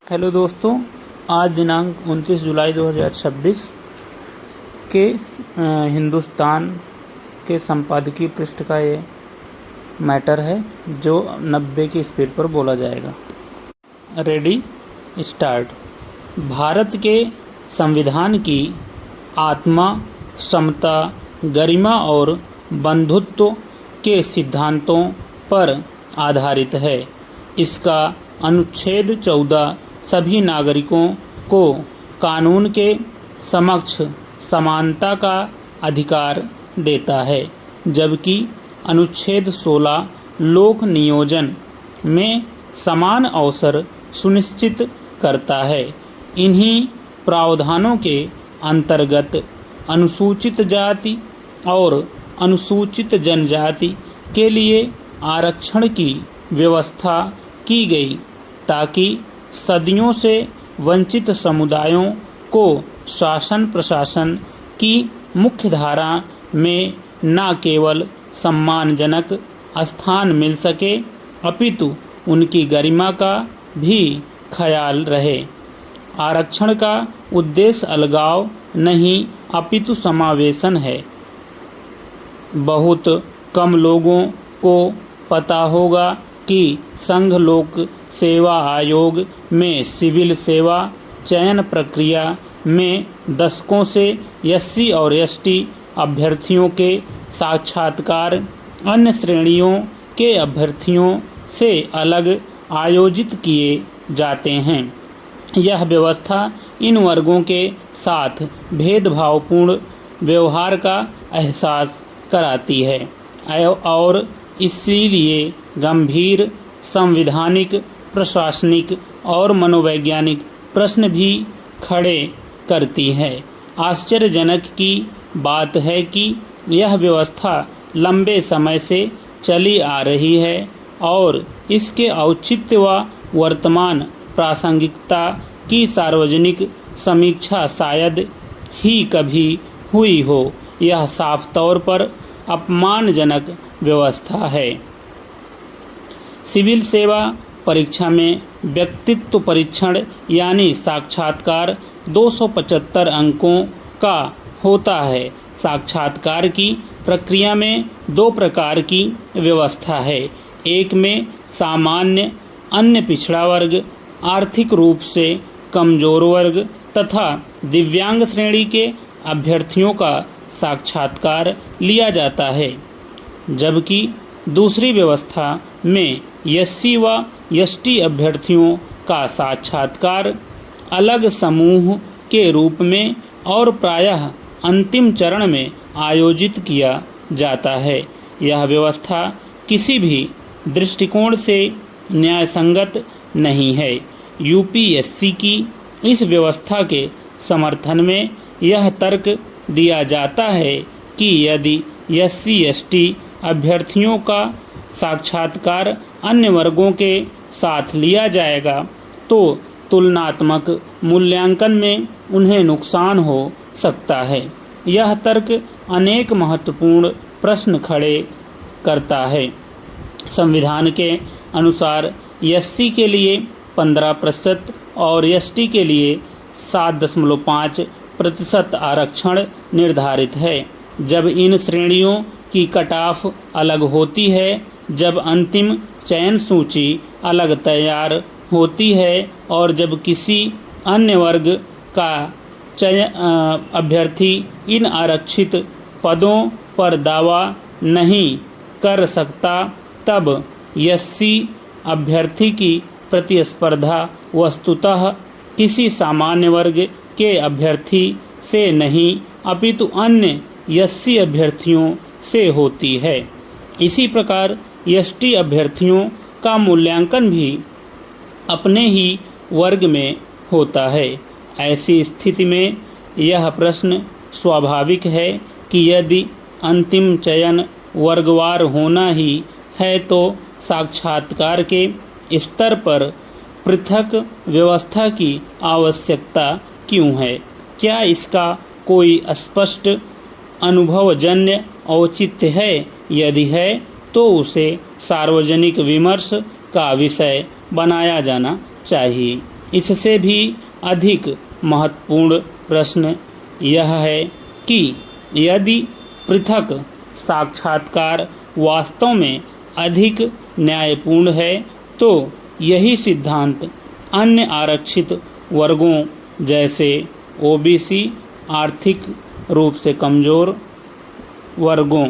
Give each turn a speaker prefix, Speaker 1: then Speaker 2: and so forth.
Speaker 1: Hello दोस्तों, आज दिनांक 29 जुलाई 2026 के हिंदुस्तान के संपादकीय पृष्ठ का ये मैटर है जो 90 की स्पीड पर बोला जाएगा। Ready, start. भारत के संविधान की आत्मा समता, गरिमा और बंधुत्व के सिद्धांतों पर आधारित है। इसका अनुच्छेद 14 सभी नागरिकों को कानून के समक्ष समानता का अधिकार देता है, जबकि अनुच्छेद 16 लोक नियोजन में समान अवसर सुनिश्चित करता है। इन्हीं प्रावधानों के अंतर्गत अनुसूचित जाति और अनुसूचित जनजाति के लिए आरक्षण की व्यवस्था की गई, ताकि सदियों से वंचित समुदायों को शासन प्रशासन की मुख्य धारा में न केवल सम्मानजनक स्थान मिल सके, अपितु उनकी गरिमा का भी ख्याल रहे। आरक्षण का उद्देश्य अलगाव नहीं, अपितु समावेशन है। बहुत कम लोगों को पता होगा कि संघ लोक सेवा आयोग में सिविल सेवा चयन प्रक्रिया में दशकों से एससी और एसटी अभ्यर्थियों के साक्षात्कार अन्य श्रेणियों के अभ्यर्थियों से अलग आयोजित किए जाते हैं। यह व्यवस्था इन वर्गों के साथ भेदभावपूर्ण व्यवहार का एहसास कराती है और इसीलिए गंभीर संवैधानिक, प्रशासनिक और मनोवैज्ञानिक प्रश्न भी खड़े करती है। आश्चर्यजनक की बात है कि यह व्यवस्था लंबे समय से चली आ रही है और इसके औचित्य व वर्तमान प्रासंगिकता की सार्वजनिक समीक्षा शायद ही कभी हुई हो। यह साफ तौर पर अपमानजनक व्यवस्था है। सिविल सेवा परीक्षा में व्यक्तित्व परीक्षण यानी साक्षात्कार 275 अंकों का होता है। साक्षात्कार की प्रक्रिया में दो प्रकार की व्यवस्था है। एक में सामान्य, अन्य पिछड़ा वर्ग, आर्थिक रूप से कमजोर वर्ग तथा दिव्यांग श्रेणी के अभ्यर्थियों का साक्षात्कार लिया जाता है, जबकि दूसरी व्यवस्था में एससी व एसटी अभ्यर्थियों का साक्षात्कार अलग समूह के रूप में और प्रायः अंतिम चरण में आयोजित किया जाता है। यह व्यवस्था किसी भी दृष्टिकोण से न्यायसंगत नहीं है। यूपीएससी की इस व्यवस्था के समर्थन में यह तर्क दिया जाता है कि यदि एससी एसटी अभ्यर्थियों का साक्षात्कार अन्य वर्गों के साथ लिया जाएगा तो तुलनात्मक मूल्यांकन में उन्हें नुकसान हो सकता है। यह तर्क अनेक महत्वपूर्ण प्रश्न खड़े करता है। संविधान के अनुसार एससी के लिए 15% और एसटी के लिए 7.5% आरक्षण निर्धारित है। जब इन श्रेणियों की कटऑफ अलग होती है, जब अंतिम चयन सूची अलग तैयार होती है और जब किसी अन्य वर्ग का अभ्यर्थी इन आरक्षित पदों पर दावा नहीं कर सकता, तब एससी अभ्यर्थी की प्रतिस्पर्धा वस्तुतः किसी सामान्य वर्ग के अभ्यर्थी से नहीं, अपितु अन्य एससी अभ्यर्थियों से होती है। इसी प्रकार एसटी अभ्यर्थियों का मूल्यांकन भी अपने ही वर्ग में होता है। ऐसी स्थिति में यह प्रश्न स्वाभाविक है कि यदि अंतिम चयन वर्गवार होना ही है तो साक्षात्कार के स्तर पर पृथक व्यवस्था की आवश्यकता क्यों है? क्या इसका कोई स्पष्ट अनुभवजन्य औचित्य है? यदि है तो उसे सार्वजनिक विमर्श का विषय बनाया जाना चाहिए। इससे भी अधिक महत्वपूर्ण प्रश्न यह है कि यदि पृथक साक्षात्कार वास्तव में अधिक न्यायपूर्ण है तो यही सिद्धांत अन्य आरक्षित वर्गों जैसे ओबीसी, आर्थिक रूप से कमजोर वर्गों